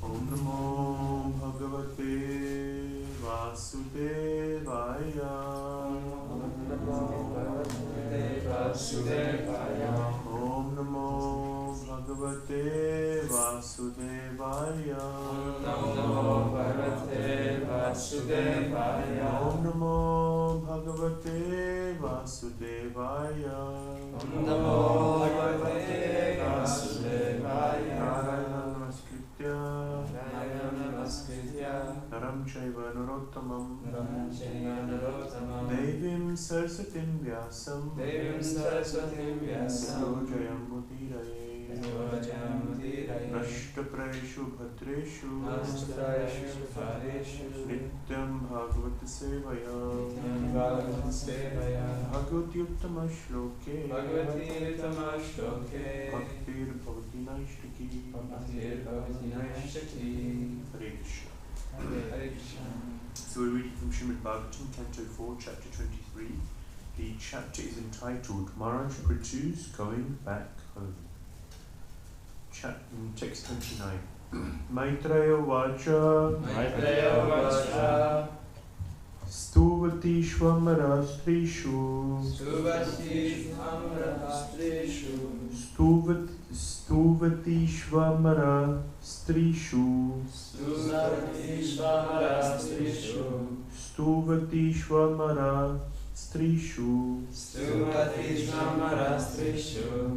Om Namo Bhagavate Vasudevaya. Om Namo Bhagavate Vasudevaya. Om Namo Bhagavate Vasudevaya. Om Namo Bhagavate Vasudevaya. Om Namo Bhagavate Vasudevaya. Om Namo Bhagavate Vasudevaya. Naram Chaiva Narottamam Devim Saraswatim Vyasam Jayam Mudiraye Nashtaprayeshu Bhadreshu Nityam Bhagavata Sevaya Bhagavati Uttama Shloke Bhaktir Bhavati Naishtaki Hare Krishna. So we're reading from Srimad Bhagavatam, Canto 4, Chapter 23. The chapter is entitled Maharaj Prithu's Going Back Home. Text 29. Maitreya Vacha Stuvati Shvamara Strishu Stuvati Shvamara Strishu Stuvati Shvamara Strishu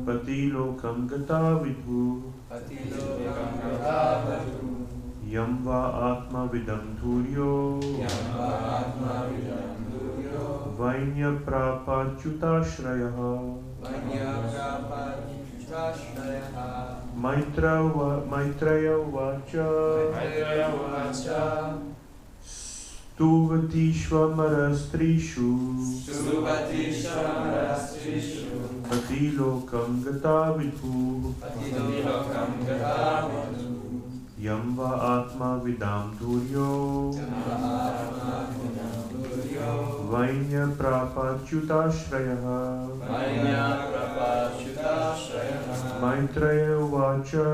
Pati Lokam Gata Vidhu Yam Va Atma Vidam Dhuryo Vainya Prapachyutashrayah Maitreya Vacha Stuvati Shvamara Strishu Pati Lokam Gata Vidhu vidam duryo Vainya prapachyutashrayah Maitreya uvacha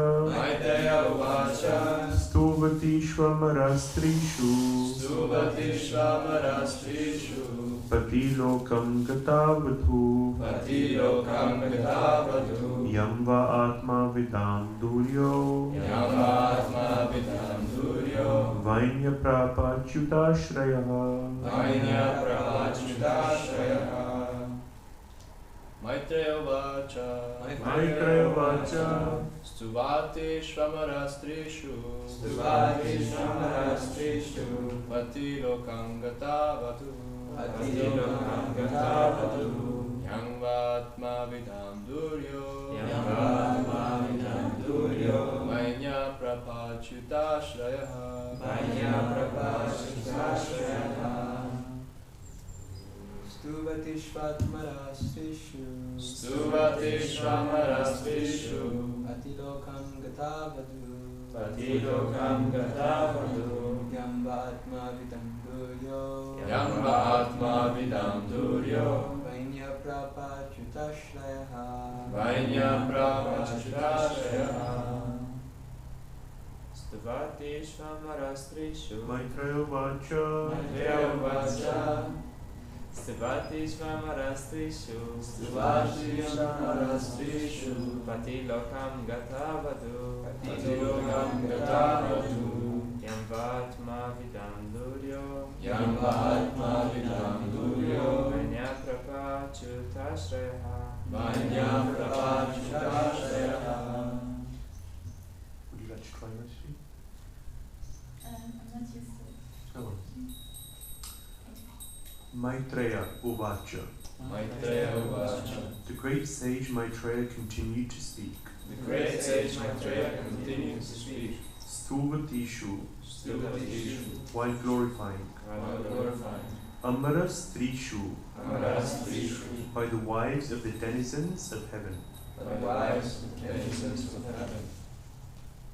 Stuvati shvamarastrishu Pati lokam gatavadhu Yam va atma vidam duryo Vainya prapachyutashrayah Maitreya vacha Stuvati shvamarastrishu Pati lokam gatavatu Yang vatma vidam duryo Vainya prapachyutashrayah Stuvati shvatmarastrishu Atilokam gatavadu Yamba atma vidam duryo Vainya prapachyutashrayah Stuvati shvamarastrishu Maitreya vacha Stuvati shvamarastrishu Pati lokam gatavadu Yam vatma vidam duryo Vainya prapachyutashrayah Would you like to try this? I'm not used to it. No worries. Maitreya uvacha The great sage Maitreya continued to speak. Stuvatishu while glorifying. Amarastrishu by the wives of the denizens of heaven.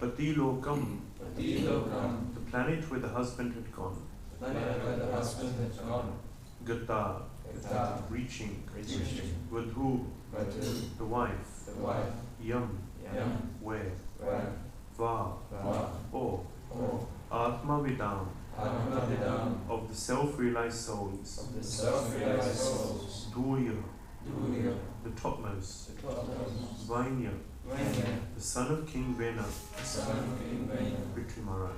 Patilokam the planet where the husband had gone. Gata reaching. Vadhu the wife. Yam where. Va or. Atma vidam of the self-realized souls. Durya the topmost. Vainya the son of King Vena. Prithvi Maharaj.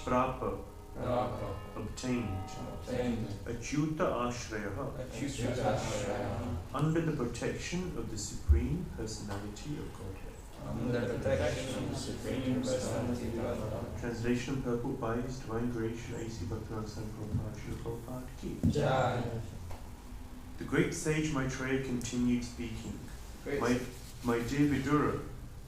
Prapa obtained. Achyuta Ashraya under the protection of the Supreme Personality of Godhead. Translation and purport by His Divine Grace A.C. Bhaktivinoda Swami Prabhupada Ki. The great sage Maitreya continued speaking. My dear Vidura,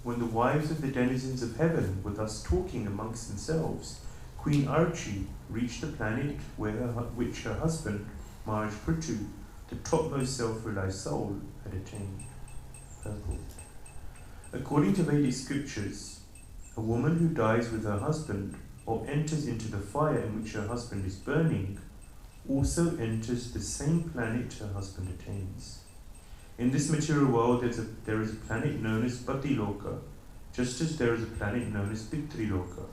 when the wives of the denizens of heaven were thus talking amongst themselves, Queen Archi reached the planet which her husband, Maharaj Prithu, the topmost self-realized soul, had attained. Purport. According to Vedic scriptures, a woman who dies with her husband or enters into the fire in which her husband is burning also enters the same planet her husband attains. In this material world there is a planet known as Patiloka, just as there is a planet known as Pitriloka.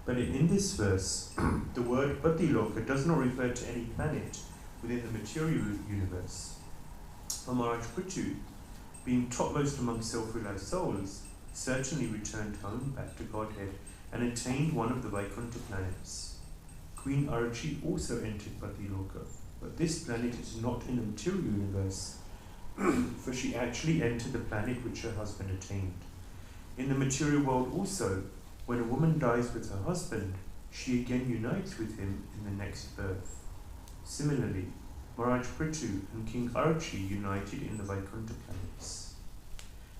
But in this verse, the word Patiloka does not refer to any planet within the material universe. Maharaj Prithu, being topmost among self-realized souls, certainly returned home back to Godhead and attained one of the Vaikuntha planets. Queen Archi also entered Patiloka, but this planet is not in the material universe, for she actually entered the planet which her husband attained. In the material world also, when a woman dies with her husband, she again unites with him in the next birth. Similarly, Maharaj Prithu and King Archi united in the Vaikuntha planets.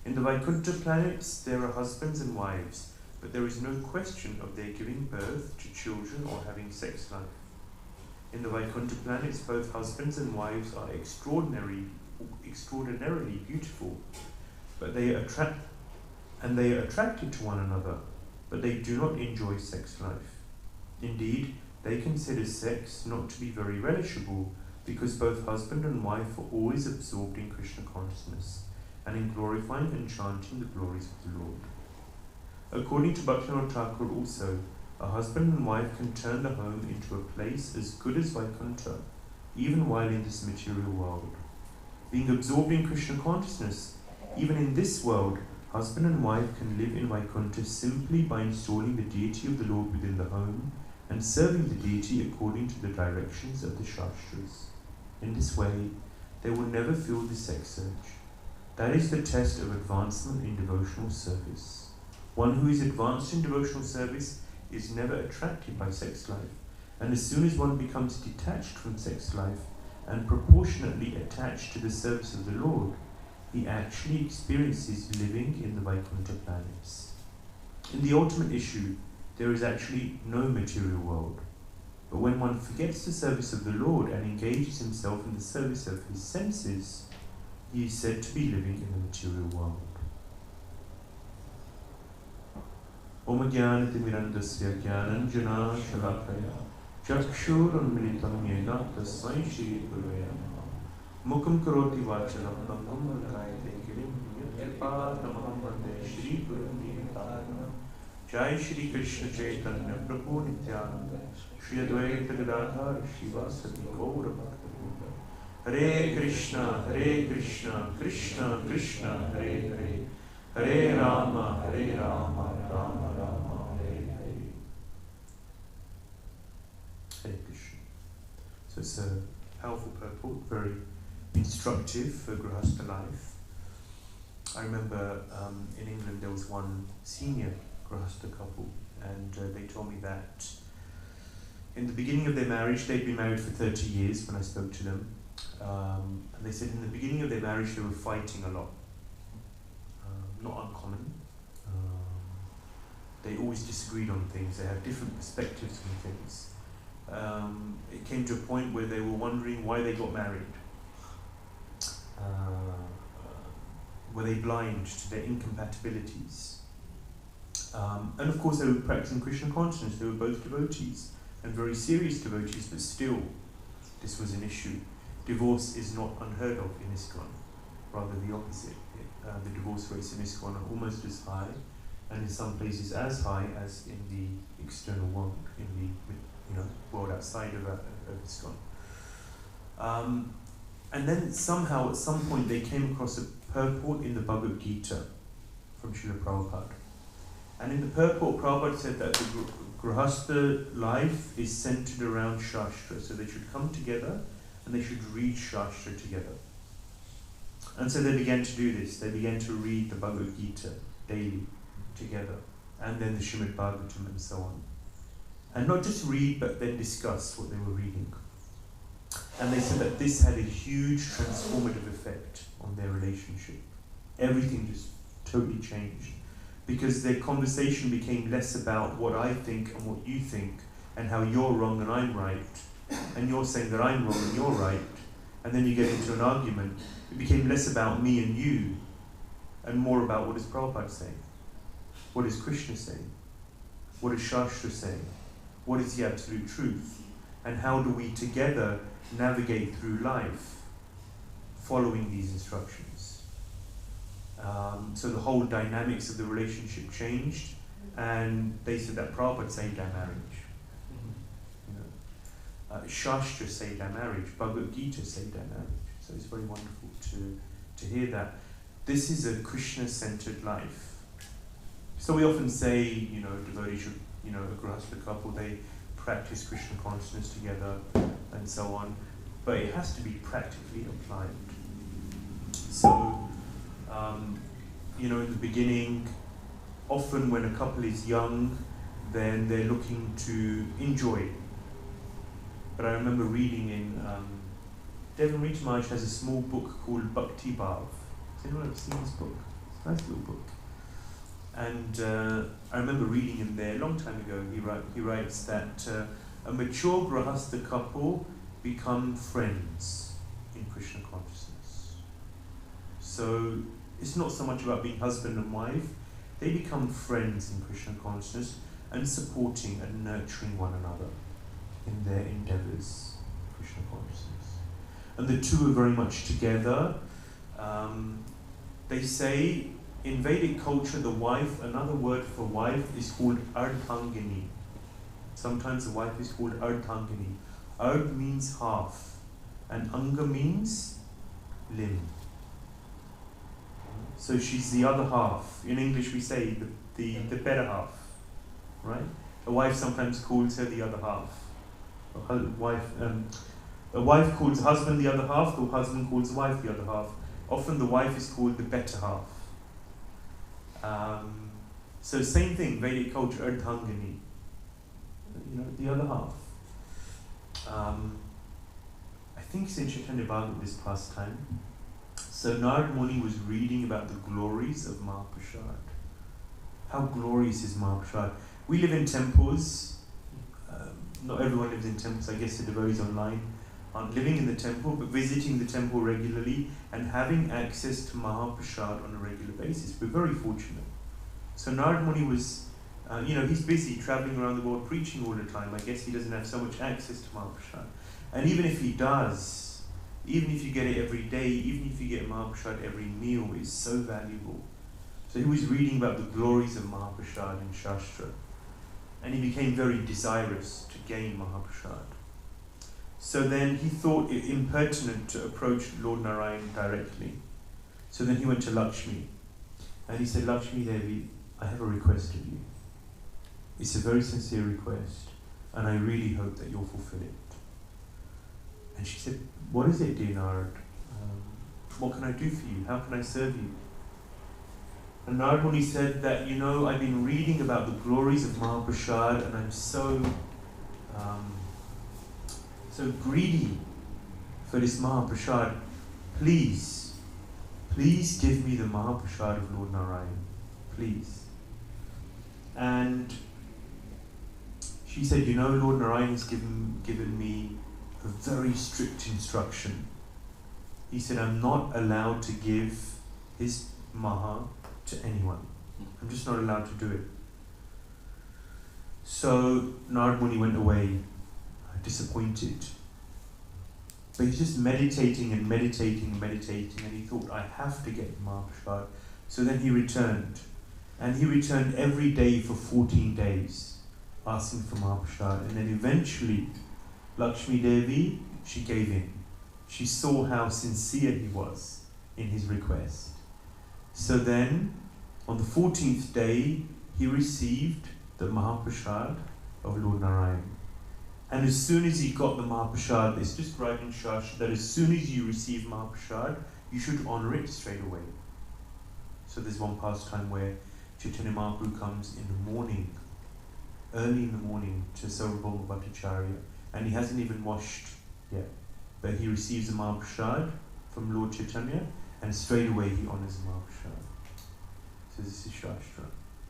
In the Vaikuntha planets, there are husbands and wives, but there is no question of their giving birth to children or having sex life. In the Vaikuntha planets, both husbands and wives are extraordinarily beautiful, but they are attracted to one another. but they do not enjoy sex life. Indeed, they consider sex not to be very relishable because both husband and wife are always absorbed in Krishna consciousness and in glorifying and chanting the glories of the Lord. According to Bhaktivinoda Thakur also, a husband and wife can turn the home into a place as good as Vaikuntha, even while in this material world. Being absorbed in Krishna consciousness, even in this world, husband and wife can live in Vaikuntha simply by installing the deity of the Lord within the home and serving the deity according to the directions of the Shastras. In this way, they will never feel the sex urge. That is the test of advancement in devotional service. One who is advanced in devotional service is never attracted by sex life, and as soon as one becomes detached from sex life and proportionately attached to the service of the Lord, he actually experiences living in the Vaikuntha planets. In the ultimate issue, there is actually no material world. But when one forgets the service of the Lord and engages himself in the service of his senses, he is said to be living in the material world. Om Jnanatimirandasya Jnananjana Shalakaya Chakshurunmilitam Yena Tasmai Shri Gurave Namaha Mukam Karoti Vachalam Namam Lakayate Kirim Yatpa Namam Vande Shri Guru Nityananda Jai Shri Krishna Chaitanya Prabhu Nityananda Shri Advaita Gadadhar Shivasati Gaura Bhakta Hare Krishna, Krishna Krishna, Hare Hare, Hare Rama, Rama Rama, Hare Hare. Hare Krishna. So it's a powerful purport, very instructive for Grihastha life. I remember in England there was one senior Grihastha couple, and they told me that in the beginning of their marriage, they'd been married for 30 years when I spoke to them. And they said in the beginning of their marriage they were fighting a lot. Not uncommon. They always disagreed on things. They had different perspectives on things. It came to a point where they were wondering why they got married. Were they blind to their incompatibilities? And of course they were practicing Krishna consciousness. They were both devotees, and very serious devotees, but still this was an issue. Divorce is not unheard of in ISKCON, rather the opposite. The divorce rates in ISKCON are almost as high, and in some places as high as in the external world, in the world outside of ISKCON. And then somehow, at some point, they came across a purport in the Bhagavad Gita from Srila Prabhupada. And in the purport, Prabhupada said that the Grihastha life is centered around Shastra, so they should come together and they should read Shastra together. And so they began to do this. They began to read the Bhagavad Gita daily together, and then the Srimad Bhagavatam and so on. And not just read, but then discuss what they were reading. And they said that this had a huge transformative effect on their relationship. Everything just totally changed, because their conversation became less about what I think and what you think, and how you're wrong and I'm right, and you're saying that I'm wrong and you're right, and then you get into an argument. It became less about me and you, and more about what is Prabhupada saying, what is Krishna saying, what is Shastra saying, what is the absolute truth, and how do we together navigate through life following these instructions. So the whole dynamics of the relationship changed, and they said that Prabhupada saved our marriage. Shastra saved our marriage, Bhagavad Gita saved our marriage. So it's very wonderful to hear that. This is a Krishna-centered life. So we often say, devotees should, a Grihastha couple, they practice Krishna consciousness together and so on, but it has to be practically applied. So, in the beginning, often when a couple is young, then they're looking to enjoy. But I remember reading in, Devin Rita Maharaj has a small book called Bhakti Bhav. Has anyone ever seen this book? It's a nice little book. And I remember reading in there a long time ago, he writes that a mature Grihastha couple become friends in Krishna consciousness. So it's not so much about being husband and wife, they become friends in Krishna consciousness and supporting and nurturing one another in their endeavors, Krishna consciousness. And the two are very much together. They say in Vedic culture, the wife, another word for wife is called Ardhangini. Sometimes the wife is called Ardhangini. Ard means half, and Anga means limb. So she's the other half. In English we say the better half, right? A wife sometimes calls her the other half. A wife calls husband the other half, the husband calls wife the other half. Often the wife is called the better half. So same thing, Vedic culture, Ardhangini. The other half. I think it's in Chaitanya Bhagavat this past time. So Narad Muni was reading about the glories of Mahaprasad. How glorious is Mahaprasad? We live in temples. Not everyone lives in temples. I guess the devotees online aren't living in the temple, but visiting the temple regularly and having access to Mahaprasad on a regular basis. We're very fortunate. So Narad Muni was, he's busy traveling around the world preaching all the time. I guess he doesn't have so much access to Mahaprasad. And even if he does, even if you get it every day, even if you get Mahaprasad every meal, it's so valuable. So he was reading about the glories of Mahaprasad in Shastra. And he became very desirous to gain Mahaprasad. So then he thought it impertinent to approach Lord Narayan directly. So then he went to Lakshmi. And he said, Lakshmi Devi, I have a request of you. It's a very sincere request, and I really hope that you'll fulfill it. And she said, what is it, dear Narad? What can I do for you? How can I serve you? And Narad Muni said that, I've been reading about the glories of Mahaprasad, and I'm so greedy for this Mahaprasad. Please give me the Mahaprasad of Lord Narayan. Please. And she said, Lord Narayan has given me a very strict instruction. He said, I'm not allowed to give his Maha to anyone. I'm just not allowed to do it. So Narad Muni went away disappointed. But he's just meditating, and he thought, I have to get Mahaprasad. So then he returned. And he returned every day for 14 days, asking for Mahaprasad. And then eventually, Lakshmi Devi, she gave in. She saw how sincere he was in his request. So then, on the 14th day, he received the Mahaprasad of Lord Narayan. And as soon as he got the Mahaprasad, it's just right in Shastra that as soon as you receive Mahaprasad, you should honor it straight away. So there's one pastime where Chaitanya Mahaprabhu comes in the morning, early in the morning, to Sarvabhauma Bhattacharya, and he hasn't even washed yet. But he receives the Mahaprasad from Lord Chaitanya, and straight away he honors the Mahaprasad. So this is Shastra.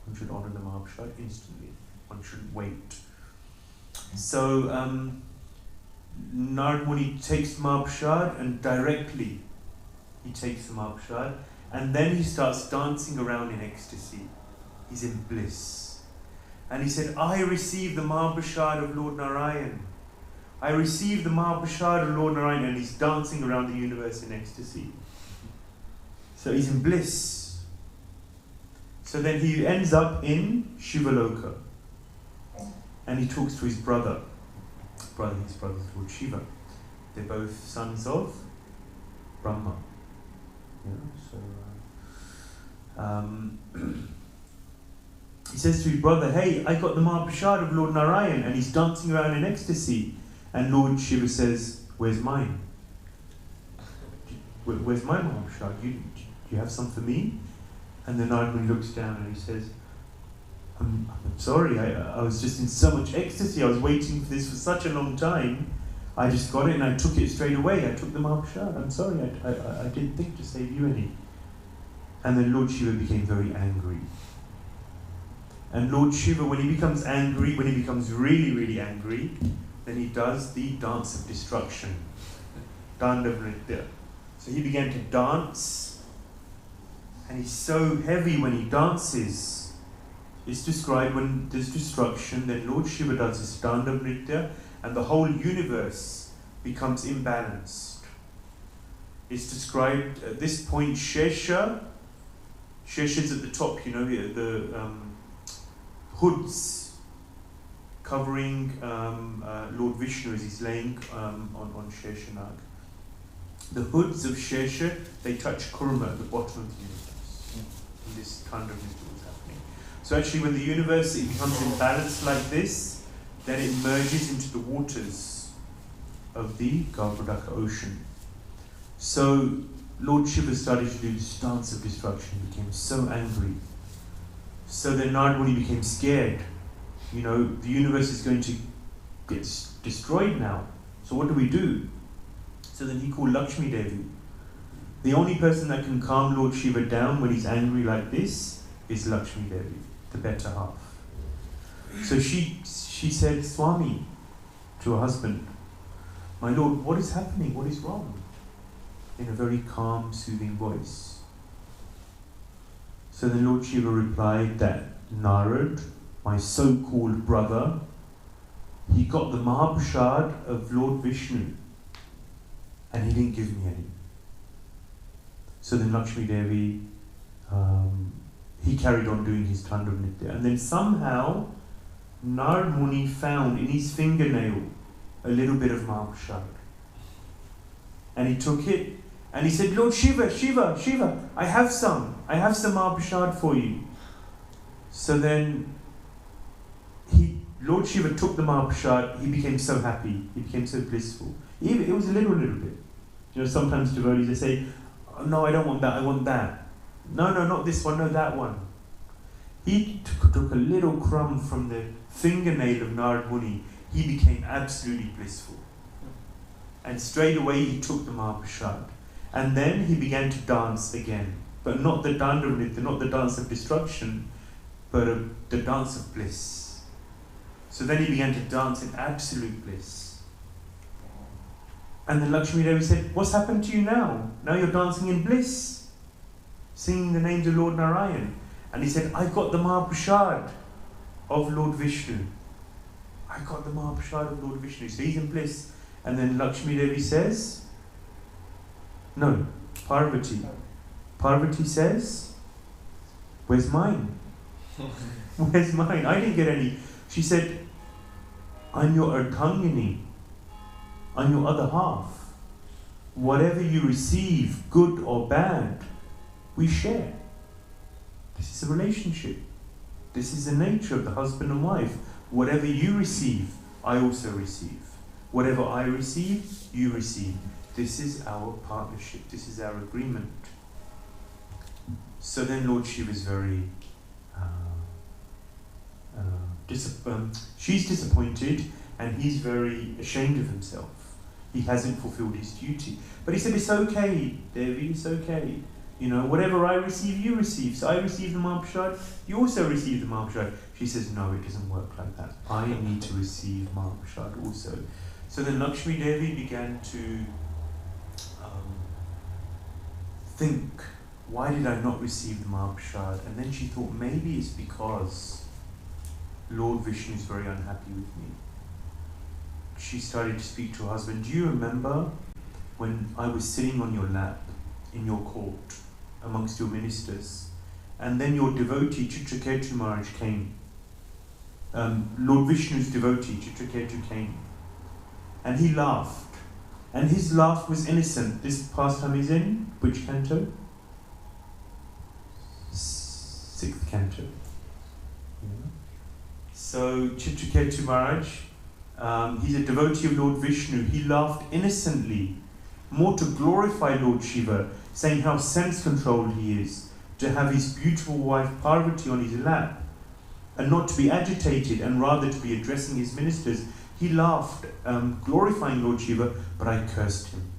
One should honor the Mahaprasad instantly. One shouldn't wait. So Narad Muni takes the Mahaprasad, and directly he takes the Mahaprasad, and then he starts dancing around in ecstasy. He's in bliss. And he said, I received the Mahaprasad of Lord Narayan. I received the Mahaprasad of Lord Narayan, and he's dancing around the universe in ecstasy. So he's in bliss. So then he ends up in Shivaloka. And he talks to his brother. His brother's Lord Shiva. They're both sons of Brahma. He says to his brother, hey, I got the Mahaprasad of Lord Narayan, and he's dancing around in ecstasy. And Lord Shiva says, where's mine? Where's my Mahaprasad? Do you have some for me? And then Narad Muni looks down and he says, I'm sorry, I was just in so much ecstasy. I was waiting for this for such a long time. I just got it and I took it straight away. I took the Mahaprasad. I'm sorry, I didn't think to save you any. And then Lord Shiva became very angry. And Lord Shiva, when he becomes angry, when he becomes really, really angry, then he does the dance of destruction. Dandavritya. So he began to dance, and he's so heavy when he dances It's described when there's destruction, then Lord Shiva does his Tandava Nritya, and the whole universe becomes imbalanced. It's described at this point, Shesha's at the top, you know, the hoods covering Lord Vishnu as he's laying on Sheshanag. The hoods of Shesha, they touch Kurma at the bottom of the universe. And this Tandava Nritya was happening. So actually when the universe it becomes imbalanced like this, then it merges into the waters of the Garbhodaka ocean. So Lord Shiva started to do this dance of destruction. He became so angry. So then Narada Muni became scared. You know, the universe is going to get destroyed now. So what do we do? So then he called Lakshmi Devi. The only person that can calm Lord Shiva down when he's angry like this is Lakshmi Devi, the better half. So she said, Swami, to her husband, my lord, what is happening? What is wrong? In a very calm, soothing voice. So then Lord Shiva replied that Narad, my so-called brother, he got the Mahaprasad of Lord Vishnu and he didn't give me any. So then Lakshmi Devi, he carried on doing his Tandava Nritya. And then somehow Narad Muni found in his fingernail a little bit of Mahaprasad. And he took it and he said, Lord Shiva, Shiva, Shiva, I have some Mahaprasad for you. So then Lord Shiva took the Mahaprasad, he became so happy, he became so blissful. It was a little bit. You know, sometimes devotees, they say, oh, no, I don't want that, I want that. No, not this one, no, that one. He took a little crumb from the fingernail of Narad Muni, he became absolutely blissful. And straight away he took the Mahaprasad. And then he began to dance again. But not the Tandava Nritya, not the dance of destruction, but the dance of bliss. So then he began to dance in absolute bliss. And then Lakshmi Devi said, what's happened to you now? Now you're dancing in bliss, singing the names of Lord Narayan. And he said, I got the Mahaprasad of Lord Vishnu. I got the Mahaprasad of Lord Vishnu. So he's in bliss. And then Lakshmi Devi says, no, Parvati. Parvati says, where's mine? Where's mine? I didn't get any. She said, I'm your Ardhangini. I'm your other half. Whatever you receive, good or bad, we share. This is a relationship. This is the nature of the husband and wife. Whatever you receive, I also receive. Whatever I receive, you receive. This is our partnership. This is our agreement. So then Lord Shiva is very she's disappointed and he's very ashamed of himself. He hasn't fulfilled his duty. But he said, it's okay, Devi, it's okay. You know, whatever I receive, you receive. So I receive the Mahaprasad, you also receive the Mahaprasad. She says, no, it doesn't work like that. I need to receive Mahaprasad also. So then Lakshmi Devi began to think, why did I not receive the Mahaprasad? And then she thought, maybe it's because Lord Vishnu is very unhappy with me. She started to speak to her husband. Do you remember when I was sitting on your lap in your court amongst your ministers, and then your devotee Chitraketu Maharaj came? Lord Vishnu's devotee Chitraketu came, and he laughed, and his laugh was innocent. This pastime is in which canto? 6th canto. Yeah. So Chitraketu Maharaj, he's a devotee of Lord Vishnu. He laughed innocently, more to glorify Lord Shiva, saying how sense-controlled he is, to have his beautiful wife Parvati on his lap, and not to be agitated, and rather to be addressing his ministers. He laughed, glorifying Lord Shiva, but I cursed him.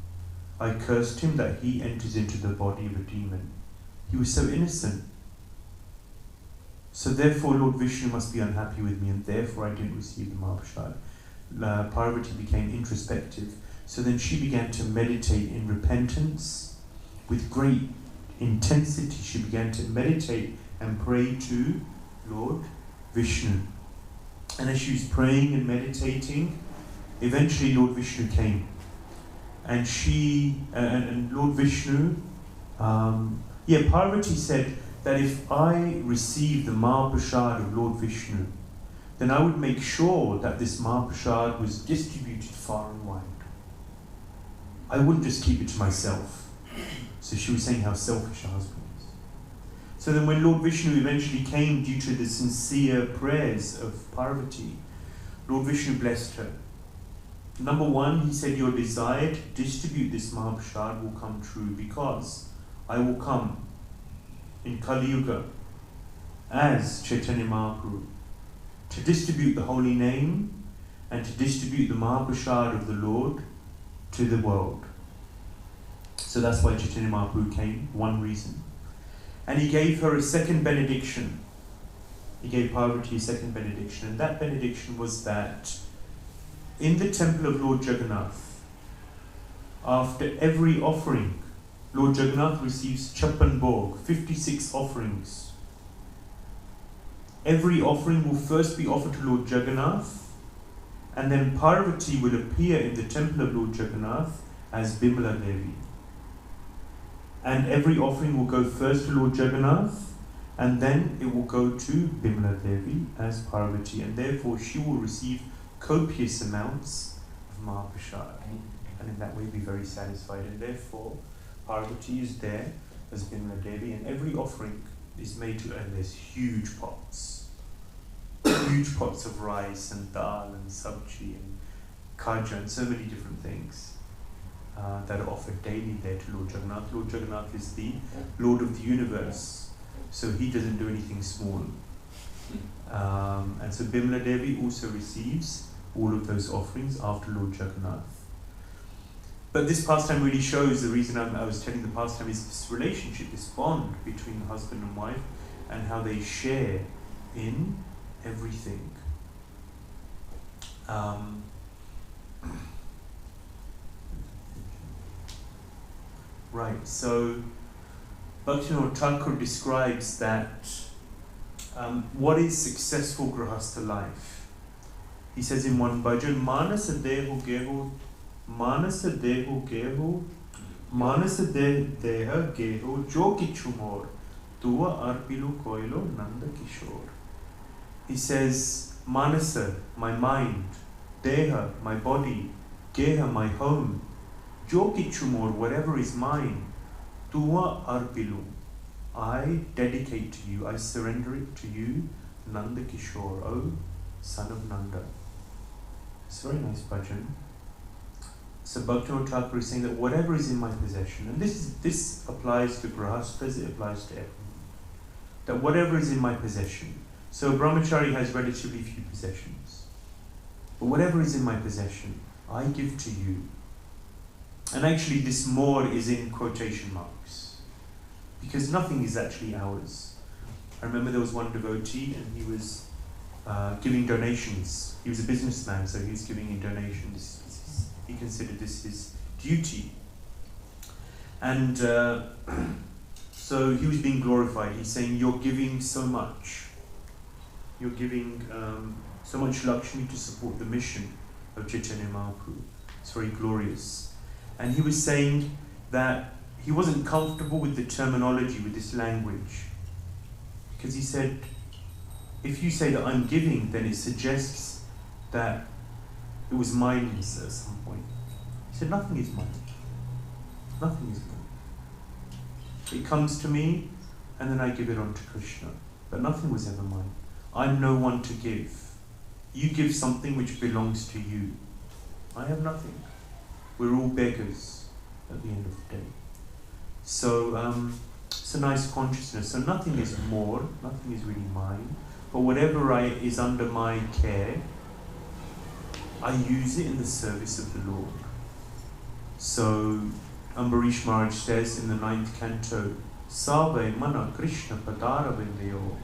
I cursed him that he enters into the body of a demon. He was so innocent. So therefore Lord Vishnu must be unhappy with me, and therefore I didn't receive the Mahaprasad. Parvati became introspective. So then she began to meditate in repentance. With great intensity she began to meditate and pray to Lord Vishnu. And as she was praying and meditating, eventually Lord Vishnu came. And and Lord Vishnu, Parvati said that if I receive the Mahaprasad of Lord Vishnu, then I would make sure that this Mahaprasad was distributed far and wide. I wouldn't just keep it to myself. So she was saying how selfish her husband is. So then when Lord Vishnu eventually came due to the sincere prayers of Parvati, Lord Vishnu blessed her. Number one, he said, your desire to distribute this Mahaprasad will come true because I will come in Kali Yuga as Chaitanya Mahaprabhu to distribute the holy name and to distribute the Mahaprasad of the Lord to the world. So that's why Chaitanya Mahaprabhu came, one reason. And he gave her a second benediction. He gave Parvati a second benediction, and that benediction was that in the temple of Lord Jagannath, after every offering, Lord Jagannath receives Chappan Bhog, 56 offerings. Every offering will first be offered to Lord Jagannath, and then Parvati will appear in the temple of Lord Jagannath as Bimala Devi. And every offering will go first to Lord Jagannath, and then it will go to Bimala Devi as Parvati, and therefore she will receive copious amounts of Mahaprasad, and in that way be very satisfied. And therefore Parvati is there as Bimala Devi, and every offering is made to, and there's huge pots of rice and dal and sabji and kaja and so many different things that are offered daily there to Lord Jagannath. Lord Jagannath is the Lord of the universe, so he doesn't do anything small. And so Bimala Devi also receives all of those offerings after Lord Jagannath. But this pastime really shows, the reason I was telling the pastime is this relationship, this bond between husband and wife, and how they share in everything. Right, so Bhaktivinoda Thakur describes that what is successful grahastha life. He says in one bhajan, Manasa deho geho, Manasa deho geho, Manasa deha geho, jo kichu more, Tua arpilu koilo nanda kishore. He says, Manasa, my mind, Deha, my body, Geha, my home, Jo kichu more, whatever is mine, Tua arpilu, I dedicate to you, I surrender it to you, Nanda Kishore, O son of Nanda. It's a very nice bhajan. So Bhaktivinoda Thakur is saying that whatever is in my possession, and this applies to grahasthas, it applies to everyone, that whatever is in my possession. So brahmachari has relatively few possessions, but whatever is in my possession, I give to you. And actually this more is in quotation marks, because nothing is actually ours. I remember there was one devotee and he was giving donations. He was a businessman, so he was giving in donations. He considered this his duty. And so he was being glorified. He's saying, you're giving so much. You're giving so much Lakshmi to support the mission of Chaitanya Mahaprabhu. It's very glorious. And he was saying that he wasn't comfortable with the terminology, with this language. Because he said, if you say that I'm giving, then it suggests that it was mine at some point. He said, nothing is mine. Nothing is mine. It comes to me, and then I give it on to Krishna. But nothing was ever mine. I'm no one to give. You give something which belongs to you. I have nothing. We're all beggars at the end of the day. So it's a nice consciousness. So nothing is more, nothing is really mine. But whatever is under my care, I use it in the service of the Lord. So Ambarish Maharaj says in the 9th canto, Save mana Krishna padara vindeyo,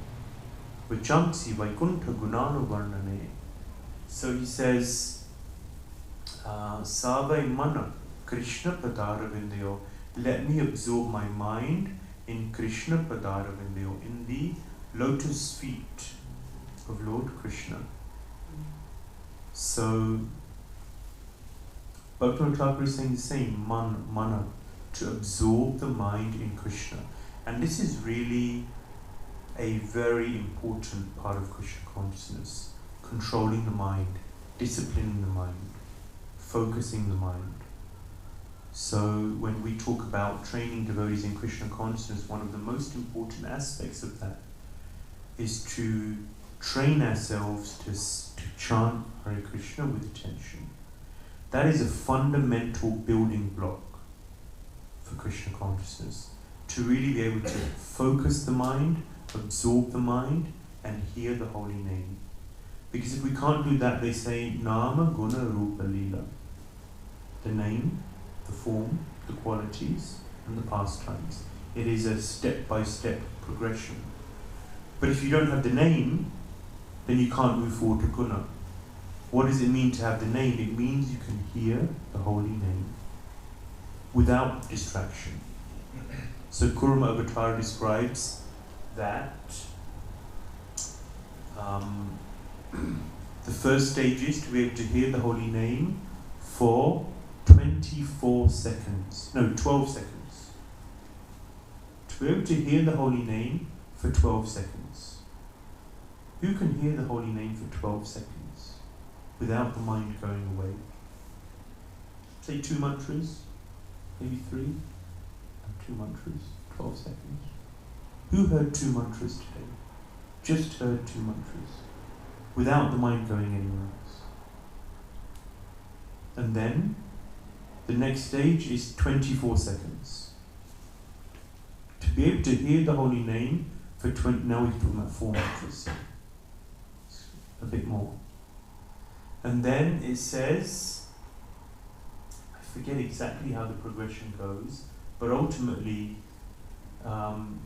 Vachamsi Vaikuntha Gunanu Varnane. So he says, Save mana Krishna padara vindeyo, let me absorb my mind in Krishna padara vindeyo, in the lotus feet of Lord Krishna. So, Bhaktivinoda Thakur is saying the same, mana, to absorb the mind in Krishna. And this is really a very important part of Krishna consciousness, controlling the mind, disciplining the mind, focusing the mind. So when we talk about training devotees in Krishna consciousness, one of the most important aspects of that is to train ourselves to chant Hare Krishna with attention. That is a fundamental building block for Krishna consciousness, to really be able to focus the mind, absorb the mind, and hear the holy name. Because if we can't do that, they say Nama Guna Rupa Lila. The name, the form, the qualities, and the pastimes. It is a step-by-step progression. But if you don't have the name, then you can't move forward to Guna. What does it mean to have the name? It means you can hear the holy name without distraction. So Kurma Avatar describes that the first stage is to be able to hear the holy name for 24 seconds. No, 12 seconds. To be able to hear the holy name for 12 seconds. Who can hear the holy name for 12 seconds without the mind going away? Say 2 mantras, maybe 3, and 2 mantras, 12 seconds. Who heard 2 mantras today? Just heard 2 mantras, without the mind going anywhere else. And then, the next stage is 24 seconds. To be able to hear the holy name for 20, now we're talking about 4 mantras, so a bit more. And then it says, I forget exactly how the progression goes, but ultimately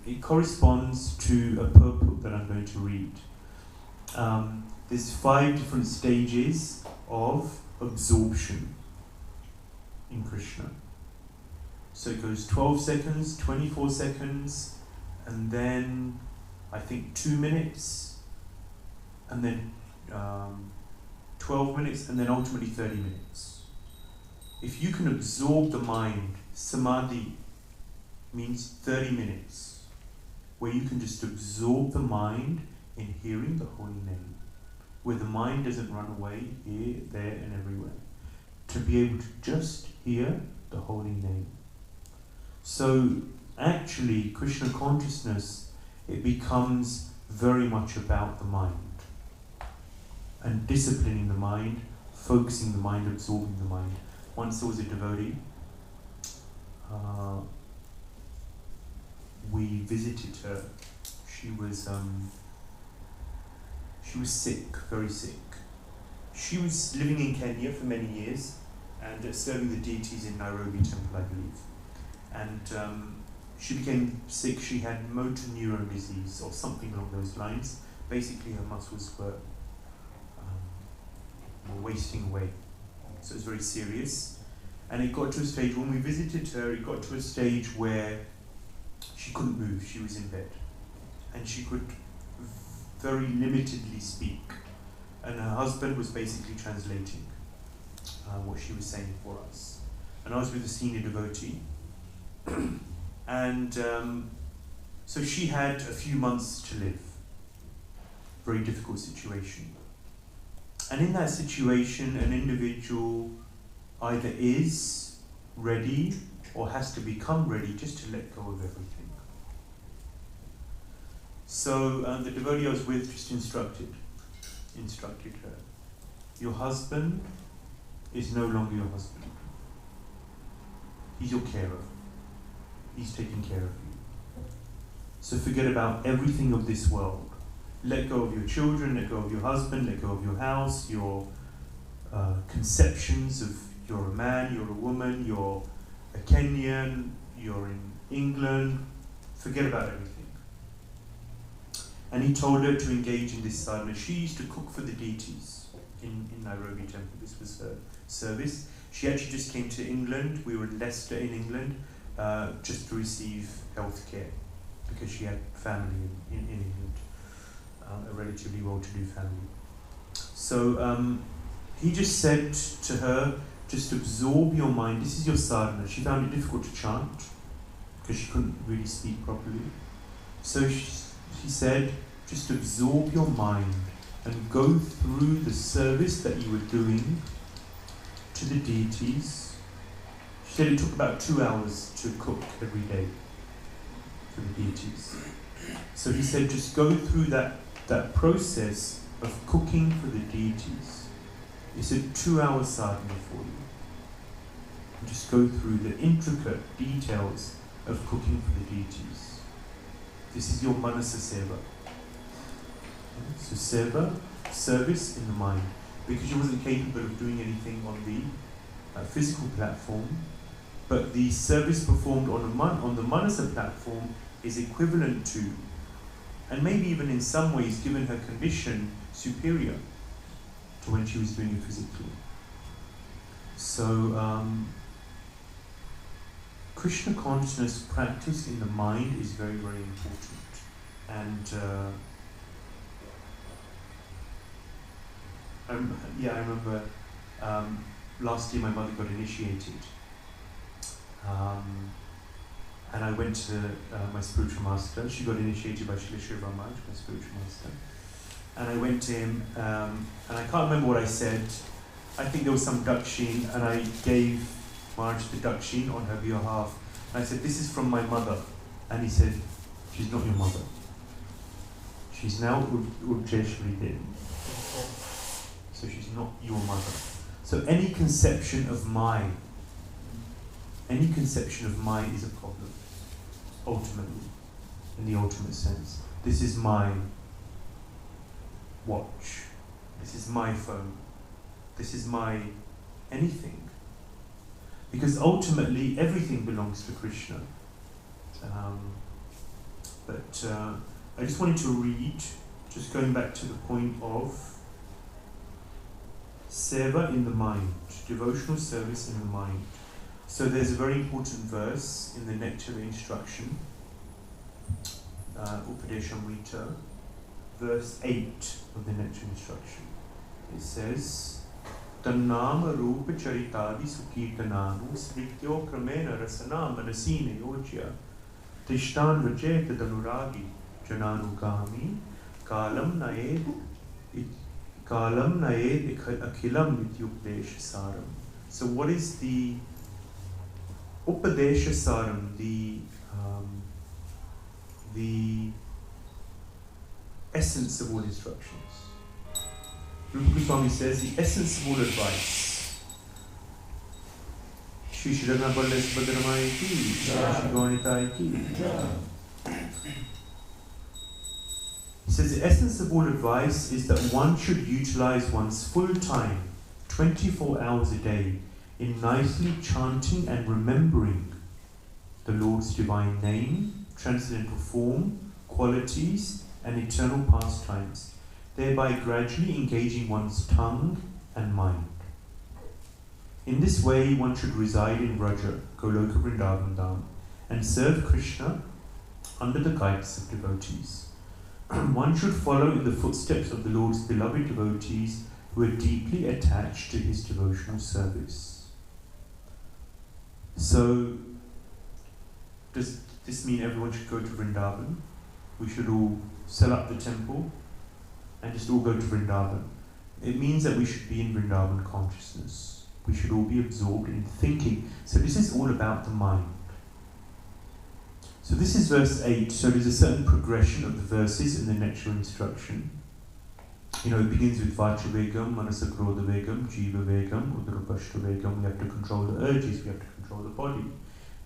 it corresponds to a purport that I'm going to read. There's 5 different stages of absorption in Krishna. So it goes 12 seconds, 24 seconds, and then I think 2 minutes, and then 12 minutes, and then ultimately 30 minutes. If you can absorb the mind, samadhi means 30 minutes, where you can just absorb the mind in hearing the holy name, where the mind doesn't run away here, there, and everywhere. To be able to just hear the holy name. So actually, Krishna consciousness, it becomes very much about the mind. And disciplining the mind, focusing the mind, absorbing the mind. Once there was a devotee, we visited her. She was sick, very sick. She was living in Kenya for many years and serving the deities in Nairobi temple, I believe. And she became sick. She had motor neuron disease or something along those lines. Basically, her muscles were wasting away. So it was very serious. And it got to a stage, when we visited her, it got to a stage where she couldn't move. She was in bed. And she could very limitedly speak. And her husband was basically translating what she was saying for us. And I was with a senior devotee. And so she had a few months to live. Very difficult situation. And in that situation, an individual either is ready or has to become ready just to let go of everything. So the devotee I was with just instructed her, your husband is no longer your husband. He's your carer. He's taking care of you. So forget about everything of this world. Let go of your children, let go of your husband, let go of your house, your conceptions of you're a man, you're a woman, you're a Kenyan, you're in England. Forget about everything. And he told her to engage in this sadhana. She used to cook for the deities in Nairobi temple. This was her service. She actually just came to England. We were in Leicester in England just to receive health care because she had family in England. a relatively well-to-do family. So he just said to her, just absorb your mind. This is your sadhana. She found it difficult to chant because she couldn't really speak properly. So she said, just absorb your mind and go through the service that you were doing to the deities. She said it took about 2 hours to cook every day for the deities. So he said, just go through that process of cooking for the deities. It's a 2-hour sadhana for you. And just go through the intricate details of cooking for the deities. This is your manasa seva. So seva, service in the mind. Because she wasn't capable of doing anything on the physical platform, but the service performed on the manasa platform is equivalent to, and maybe even in some ways, given her condition, superior to when she was doing it physically. So Krishna consciousness practice in the mind is very, very important. And I remember last year my mother got initiated. And I went to my spiritual master. She got initiated by Srila Shri Ramaj, my spiritual master. And I went to him, and I can't remember what I said. I think there was some dakshin, and I gave Marge the dakshin on her behalf. And I said, this is from my mother. And he said, she's not your mother. She's now Ujjeshwari Devi. So she's not your mother. So any conception of my is a problem, ultimately, in the ultimate sense. This is my watch. This is my phone. This is my anything. Because ultimately, everything belongs to Krishna. But I just wanted to read, just going back to the point of seva in the mind, devotional service in the mind. So there's a very important verse in the Nectar Instruction, Upadeshamrita, verse 8 of the Nectar Instruction. It says, Tannama Rupa Charitadi Sukirtananu Srityo Kramena Rasana Manasine Yojya Tishtan Vajeta Danuragi Jananugami Kalam Naed Akhilam Vidyupdesha Saram. So what is the Upadesha Saram, the essence of all instructions? Rupa Goswami says the essence of all advice. Shri Shirana Balles Badramai ki, Shri Gaunitai ki. He says the essence of all advice is that one should utilize one's full time, 24 hours a day, in nicely chanting and remembering the Lord's divine name, transcendental form, qualities, and eternal pastimes, thereby gradually engaging one's tongue and mind. In this way, one should reside in Vraja, Goloka Vrindavan Dham, and serve Krishna under the guidance of devotees. One should follow in the footsteps of the Lord's beloved devotees who are deeply attached to his devotional service. So, does this mean everyone should go to Vrindavan? We should all sell up the temple and just all go to Vrindavan. It means that we should be in Vrindavan consciousness. We should all be absorbed in thinking. So this is all about the mind. So this is verse 8. So there's a certain progression of the verses in the Nectar Instruction. You know, it begins with Vacha Vegam, Manasa Krodha Vegam, Jiva Vegam, Udarupashta Vegam. We have to control the urges, we have to control the body.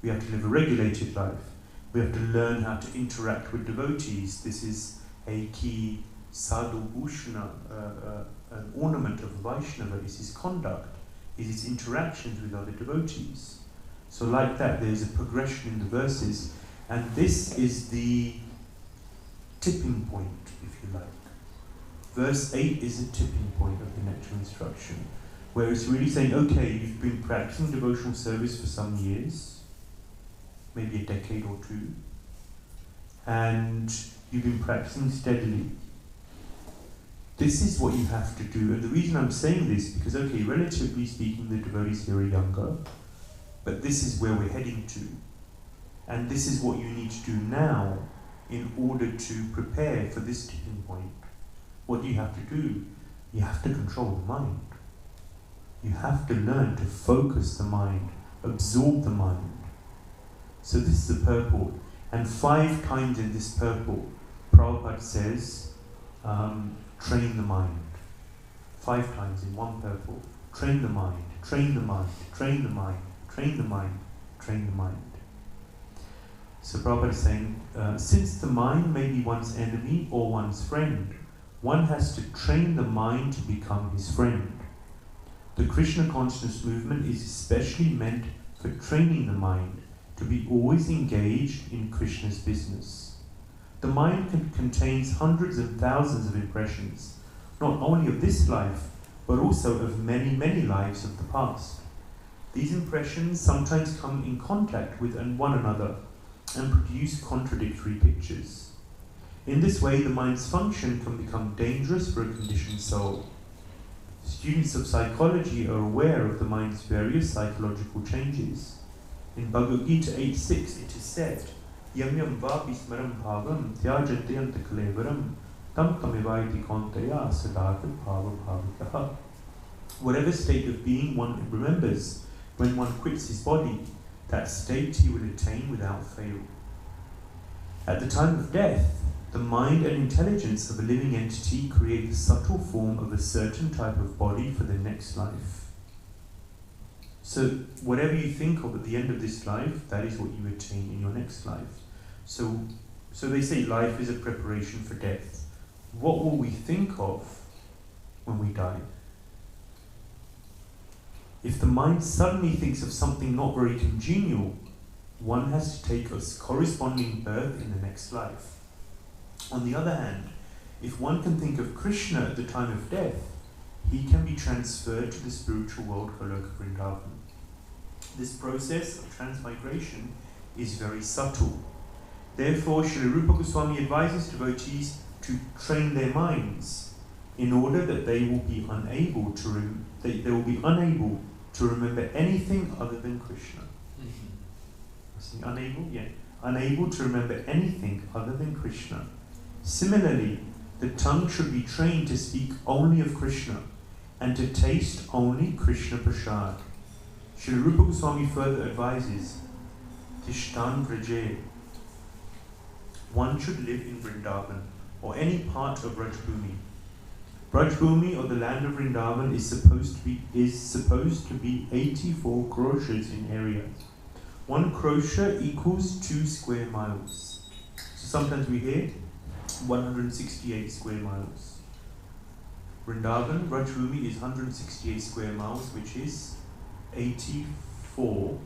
We have to live a regulated life. We have to learn how to interact with devotees. This is a key sadhu bhushana, an ornament of Vaishnava, is his conduct, is his interactions with other devotees. So like that, there's a progression in the verses, and this is the tipping point, if you like. Verse 8 is a tipping point of the Nectar Instruction, where it's really saying, okay, you've been practicing devotional service for some years, maybe a decade or two, and you've been practicing steadily. this is what you have to do. And the reason I'm saying this, because okay, relatively speaking, the devotees here are younger, but this is where we're heading to. And this is what you need to do now in order to prepare for this tipping point. What do you have to do? You have to control the mind. You have to learn to focus the mind, absorb the mind. So this is the purport. And 5 times in this purport, Prabhupada says, train the mind. 5 times in one purport. Train the mind, train the mind, train the mind, train the mind, train the mind. So Prabhupada is saying, since the mind may be one's enemy or one's friend, one has to train the mind to become his friend. The Krishna consciousness movement is especially meant for training the mind to be always engaged in Krishna's business. The mind contains hundreds and thousands of impressions, not only of this life, but also of many, many lives of the past. These impressions sometimes come in contact with one another and produce contradictory pictures. In this way, the mind's function can become dangerous for a conditioned soul. Students of psychology are aware of the mind's various psychological changes. In Bhagavad Gita 8.6, it is said, Yam yam vapi smaram bhavam tyajantayanta kalevaram tam tamivaiti kontaya sadata bhava bhavikaha. Whatever state of being one remembers when one quits his body, that state he will attain without fail. At the time of death, the mind and intelligence of a living entity create the subtle form of a certain type of body for the next life. So whatever you think of at the end of this life, that is what you attain in your next life. So they say life is a preparation for death. What will we think of when we die? If the mind suddenly thinks of something not very congenial, one has to take a corresponding birth in the next life. On the other hand, if one can think of Krishna at the time of death, he can be transferred to the spiritual world Goloka Vrindavan. This process of transmigration is very subtle. Therefore, Srila Rupa Goswami advises devotees to train their minds in order that they will be unable to remember anything other than Krishna. Unable to remember anything other than Krishna. Similarly, the tongue should be trained to speak only of Krishna and to taste only Krishna prasad. Srila Rupa Goswami further advises, Tishtan Vraje. One should live in Vrindavan or any part of Brajbhumi. Brajbhumi, or the land of Vrindavan, is supposed to be 84 kroshas in area. 1 krosha equals 2 square miles. So sometimes we hear 168 square miles. Vrindavan, Brajbhumi, is 168 square miles, which is 84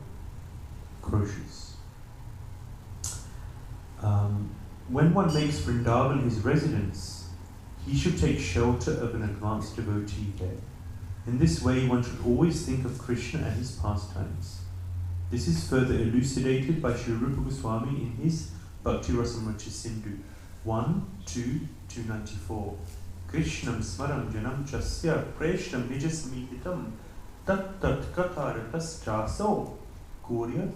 kroshas. When one makes Vrindavan his residence, he should take shelter of an advanced devotee there. In this way, one should always think of Krishna and his pastimes. This is further elucidated by Srila Rupa Goswami in his Bhakti Rasamrita Sindhu 1.2.294. Krishnam smaram janam chasya preshtam nijasmititam tat tat kataratas chaso kuryat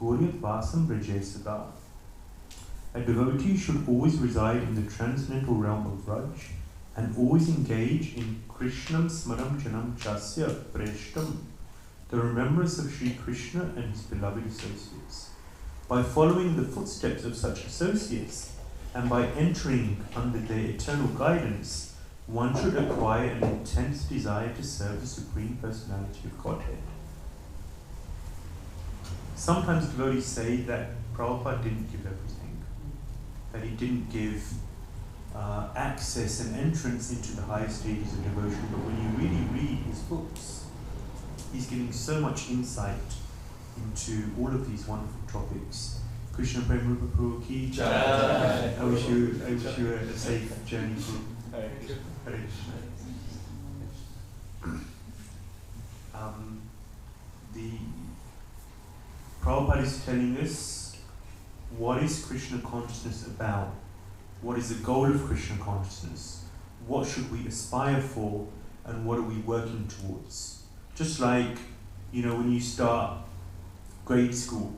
vasam brajesada. A devotee should always reside in the transcendental realm of Raj and always engage in Krishnam smaram janam chasya preshtam, the remembrance of Sri Krishna and his beloved associates. By following the footsteps of such associates and by entering under their eternal guidance, one should acquire an intense desire to serve the Supreme Personality of Godhead. Sometimes devotees say that Prabhupada didn't give everything, that he didn't give access and entrance into the higher stages of devotion, but when you really read his books, he's giving so much insight into all of these wonderful topics. Krishna Prem Rupa Prabhu Ki Jai. I wish you a safe journey to Hare Krishna. The Prabhupada is telling us what is Krishna consciousness about? What is the goal of Krishna consciousness? what should we aspire for and what are we working towards. Just like, when you start grade school,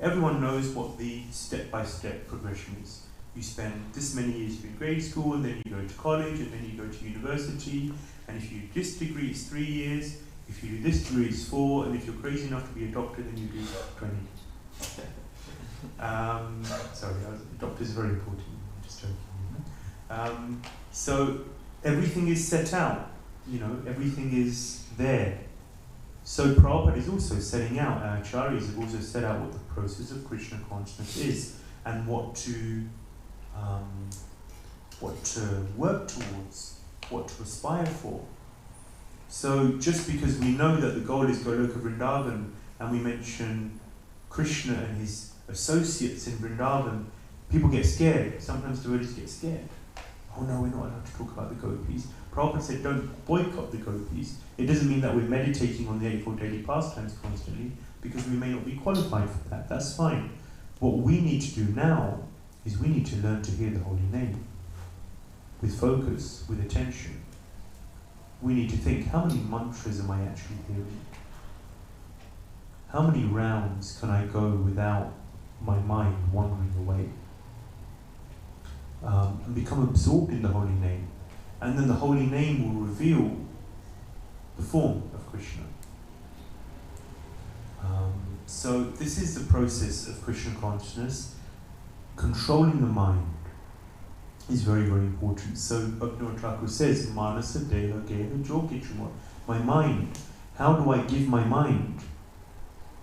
everyone knows what the step-by-step progression is. You spend this many years in grade school, and then you go to college, and then you go to university, and if you do this degree, it's 3 years, if you do this degree, it's 4, and if you're crazy enough to be a doctor, then you do 20. Sorry, doctors are very important, I'm just joking. So everything is set out, everything is there. So Prabhupada is also setting out, our acharyas have also set out what the process of Krishna consciousness is, and what to work towards, what to aspire for. So just because we know that the goal is Goloka Vrindavan, and we mention Krishna and his associates in Vrindavan, people get scared. Sometimes devotees get scared. Oh no, we're not allowed to talk about the gopis. Prabhupada said don't boycott the gopis. It doesn't mean that we're meditating on the Eightfold Daily Pastimes constantly, because we may not be qualified for that. That's fine. What we need to do now is we need to learn to hear the holy name with focus, with attention. We need to think, how many mantras am I actually hearing? How many rounds can I go without my mind wandering away? And become absorbed in the holy name. And then the holy name will reveal the form of Krishna. So this is the process of Krishna consciousness. Controlling the mind is very, very important. So Bhaktivinoda Thakur says, Manasa Deha Geha Jogichuma. My mind. How do I give my mind?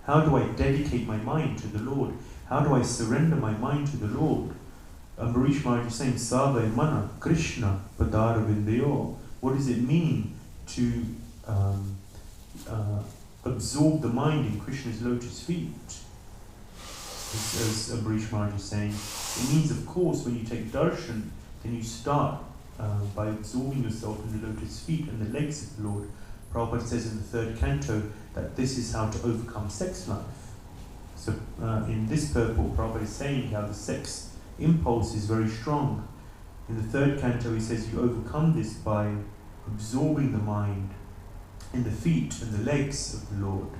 How do I dedicate my mind to the Lord? How do I surrender my mind to the Lord? Ambarish Maharaj is saying, Save Mana Krishna Padara Vindayo. What does it mean to absorb the mind in Krishna's lotus feet? As Ambarish Maharaj is saying, it means, of course, when you take darshan, then you start by absorbing yourself in the lotus feet and the legs of the Lord. Prabhupada says in the 3rd canto that this is how to overcome sex life. So in this purport, Prabhupada is saying how the sex impulse is very strong. In the 3rd canto, he says you overcome this by absorbing the mind in the feet and the legs of the Lord,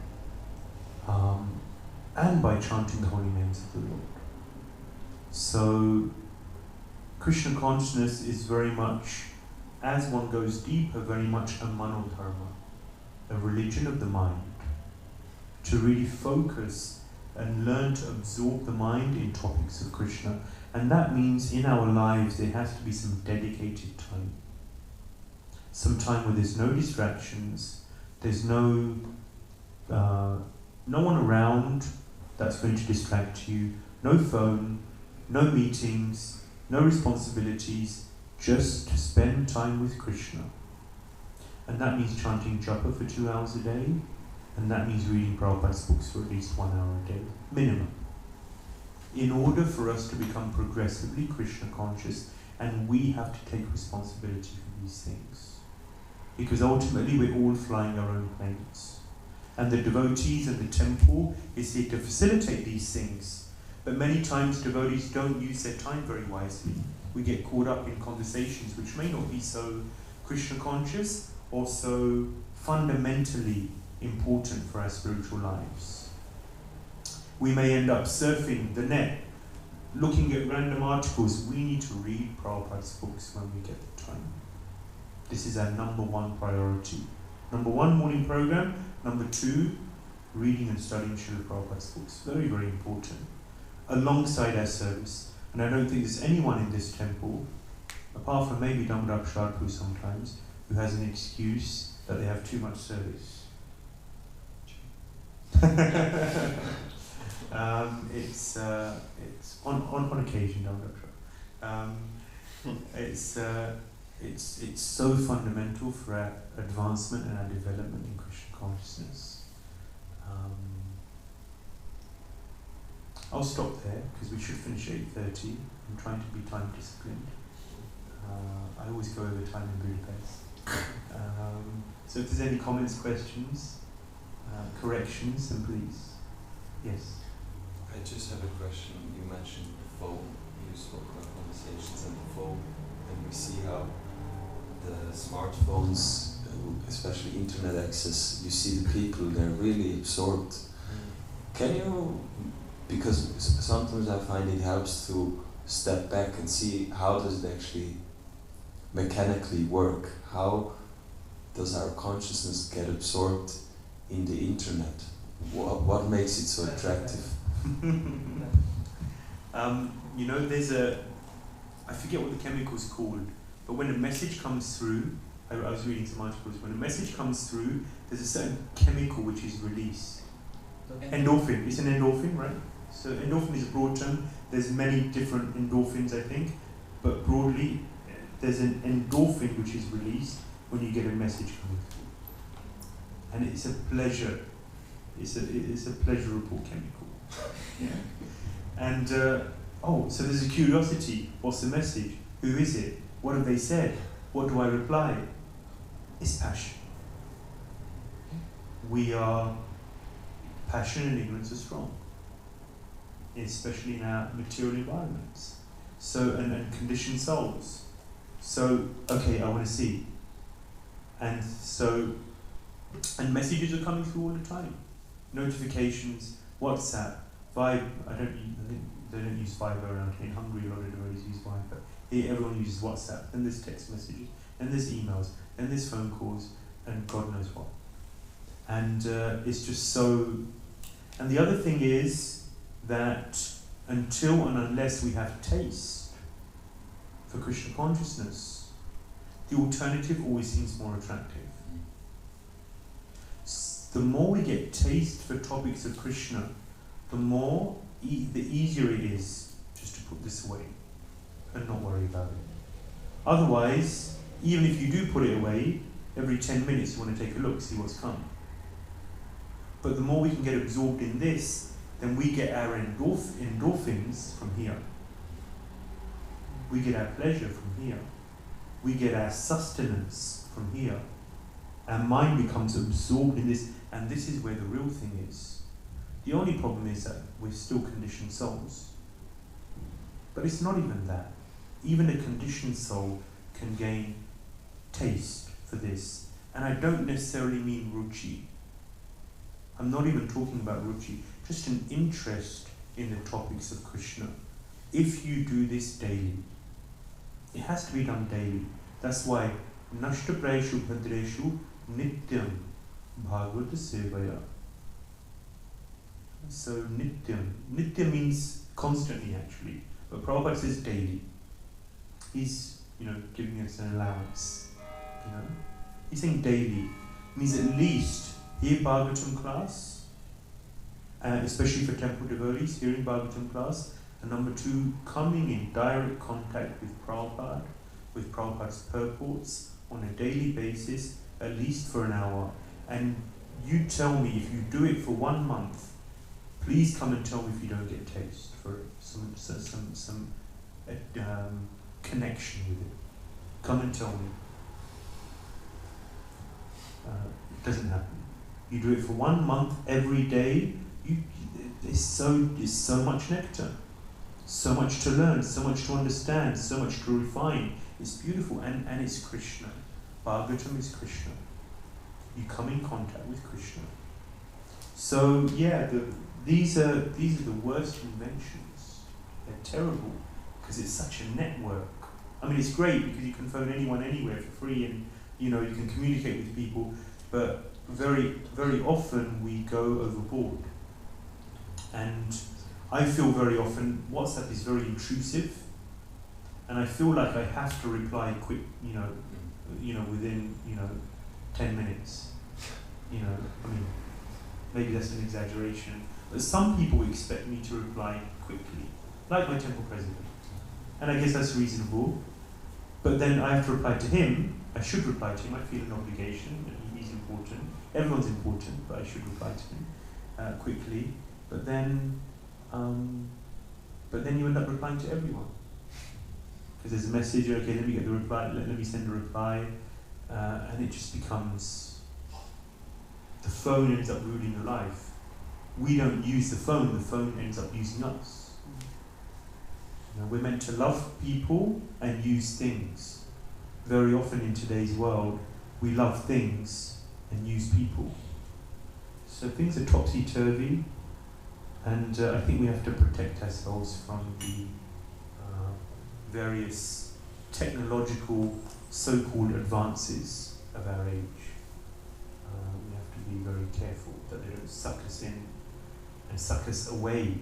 and by chanting the holy names of the Lord. So Krishna consciousness is very much, as one goes deeper, very much a manodharma, a religion of the mind, to really focus and learn to absorb the mind in topics of Krishna. And that means in our lives there has to be some dedicated time. Some time where there's no distractions, there's no one around that's going to distract you, no phone, no meetings, no responsibilities, just to spend time with Krishna. And that means chanting japa for 2 hours a day, and that means reading Prabhupada's books for at least 1 hour a day, minimum. In order for us to become progressively Krishna conscious, and we have to take responsibility for these things. Because ultimately we're all flying our own planes. And the devotees and the temple is here to facilitate these things. But many times devotees don't use their time very wisely. We get caught up in conversations which may not be so Krishna conscious or so fundamentally important for our spiritual lives. We may end up surfing the net, looking at random articles. We need to read Prabhupada's books when we get the time. This is our number 1 priority. Number 1, morning program. Number 2, reading and studying Srila Prabhupada's books. Very, very important. Alongside our service. And I don't think there's anyone in this temple, apart from maybe Damodar Shadpu sometimes, who has an excuse that they have too much service. It's on occasion, Damodar Shadpu. It's so fundamental for our advancement and our development in Krishna consciousness. I'll stop there because we should finish at 8:30. I'm trying to be time disciplined. I always go over time in Budapest. So if there's any comments, questions, corrections, then please. Yes. I just have a question. You mentioned the phone. You spoke about conversations and the phone. and we see how the smartphones, especially internet access, you see the people, they're really absorbed. Can you, because sometimes I find it helps to step back and see how does it actually mechanically work? How does our consciousness get absorbed in the internet? What makes it so attractive? You know, I forget what the chemical's called, but when a message comes through, I was reading some articles, when a message comes through, there's a certain chemical which is released. Endorphin, it's an endorphin, right? So endorphin is a broad term, there's many different endorphins, I think, but broadly, there's an endorphin which is released when you get a message coming through. And it's a pleasure, it's a pleasurable chemical. Yeah. And, so there's a curiosity, what's the message? Who is it? What have they said? What do I reply? It's passion. We are, passion and ignorance are strong, especially in our material environments. So, and conditioned souls. So, okay, I want to see. And so, and messages are coming through all the time. Notifications, WhatsApp, Vibe, they don't use Viber around here. In Hungary, a lot of devotees use Viber. Here, everyone uses WhatsApp, then there's text messages, then there's emails, then there's phone calls, and God knows what. And it's just so... And the other thing is that until and unless we have taste for Krishna consciousness, the alternative always seems more attractive. The more we get taste for topics of Krishna, the more, the easier it is just to put this away and not worry about it. Otherwise, even if you do put it away, every 10 minutes you want to take a look, see what's come. But the more we can get absorbed in this, then we get our endorphins from here. We get our pleasure from here. We get our sustenance from here. Our mind becomes absorbed in this, and this is where the real thing is. The only problem is that we're still conditioned souls. But it's not even that. Even a conditioned soul can gain taste for this. And I don't necessarily mean ruchi. I'm not even talking about ruchi, just an interest in the topics of Krishna. If you do this daily, it has to be done daily. That's why Nashtaprayeshu Bhadreshu Nityam Bhagavata Sevaya. So Nityam. Nityam means constantly actually, but Prabhupada says daily. He's, giving us an allowance. He's saying daily. Means at least hear Bhagavatam class, especially for temple devotees, hearing Bhagavatam class, and number 2, coming in direct contact with Prabhupada, with Prabhupada's purports on a daily basis, at least for an hour. And you tell me, if you do it for 1 month, please come and tell me if you don't get taste for it, some connection with it. Come and tell me. It doesn't happen. You do it for 1 month, every day, it's so much nectar, so much to learn, so much to understand, so much to refine. It's beautiful, and it's Krishna. Bhagavatam is Krishna. You come in contact with Krishna. So yeah, these are the worst inventions. They're terrible because it's such a network. I mean, it's great because you can phone anyone anywhere for free, and you can communicate with people. But very, very often we go overboard. And I feel very often WhatsApp is very intrusive, and I feel like I have to reply quick, within 10 minutes. I mean, maybe that's an exaggeration, but some people expect me to reply quickly, like my temple president. And I guess that's reasonable, but then I have to reply to him. I should reply to him. I feel an obligation. He's important. Everyone's important, but I should reply to him quickly. But then you end up replying to everyone because there's a message. Okay, let me get the reply. Let me send a reply, and it just becomes. The phone ends up ruling your life. We don't use the phone ends up using us. We're meant to love people and use things. Very often in today's world, we love things and use people. So things are topsy-turvy, and I think we have to protect ourselves from the various technological so-called advances of our age. We have to be very careful that they don't suck us in and suck us away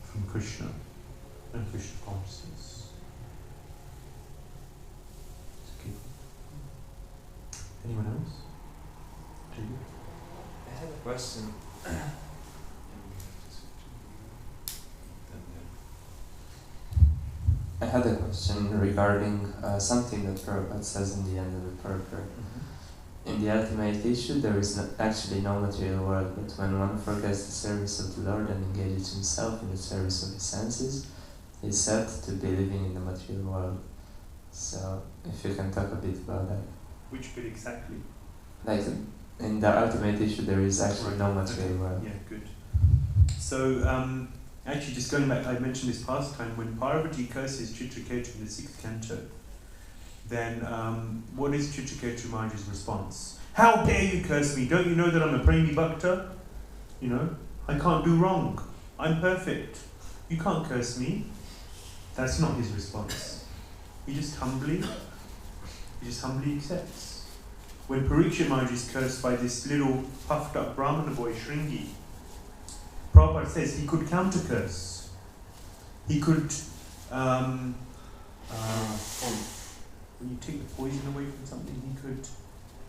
from Krishna and Krishna consciousness. Okay. Anyone else? Do you? I have a question. I had a question regarding something that Prabhupada says in the end of the paragraph. In the ultimate issue, there is actually no material world, but when one forgets the service of the Lord and engages himself in the service of his senses, he is said to be living in the material world. So, if you can talk a bit about that. Which bit exactly? Like, in the ultimate issue, there is actually no material world. Yeah, good. So, actually, just going back, I mentioned this past time, when Parvati curses Chitraketu in the 6th canto, then what is Chitraketu Maharaj's response? How dare you curse me? Don't you know that I'm a Premi Bhakta? You know, I can't do wrong. I'm perfect. You can't curse me. That's not his response. He just humbly accepts. When Parikshit Maharaj is cursed by this little puffed up Brahmana boy, Shringi, Prabhupada says he could counter curse. He could, when you take the poison away from something, he could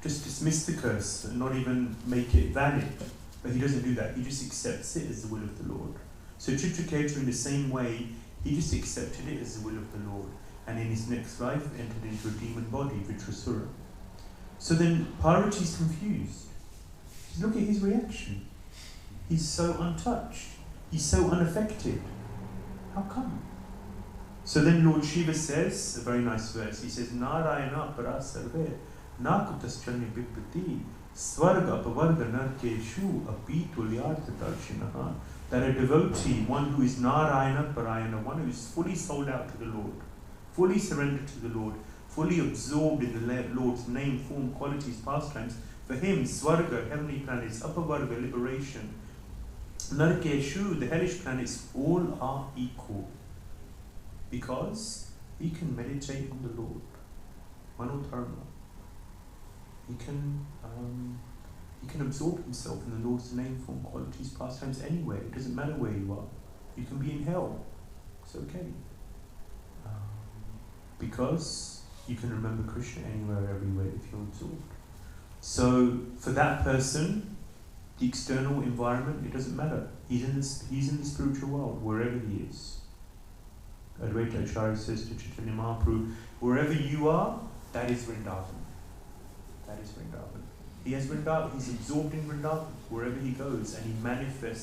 just dismiss the curse and not even make it valid. But he doesn't do that. He just accepts it as the will of the Lord. So Chitraketu, in the same way, he just accepted it as the will of the Lord. And in his next life, entered into a demon body, Vitrasura. So then Parvati's confused. Look at his reaction. He's so untouched. He's so unaffected. How come? So then Lord Shiva says, a very nice verse, he says, Narayana parasarve, nakutaschanya vipati, svarga apavarga narkeshu apitulyartha darshinaha. That a devotee, one who is Narayana Parayana, one who is fully sold out to the Lord, fully surrendered to the Lord, fully absorbed in the Lord's name, form, qualities, pastimes, for him, Svarga, heavenly planets, Apavarga, liberation, Narkeshu, the hellish planets, all are equal. Because he can meditate on the Lord, Manodharma. He can absorb himself in the Lord's name, form, qualities, pastimes anywhere. It doesn't matter where you are. You can be in hell. It's okay. Because you can remember Krishna anywhere, everywhere if you're absorbed. So for that person, the external environment, it doesn't matter. He's in the spiritual world, wherever he is. Advaita Acharya says to Chaitanya Mahaprabhu, wherever you are, that is Vrindavan. That is Vrindavan. He has Vrindavan, he's absorbed in Vrindavan wherever he goes, and he manifests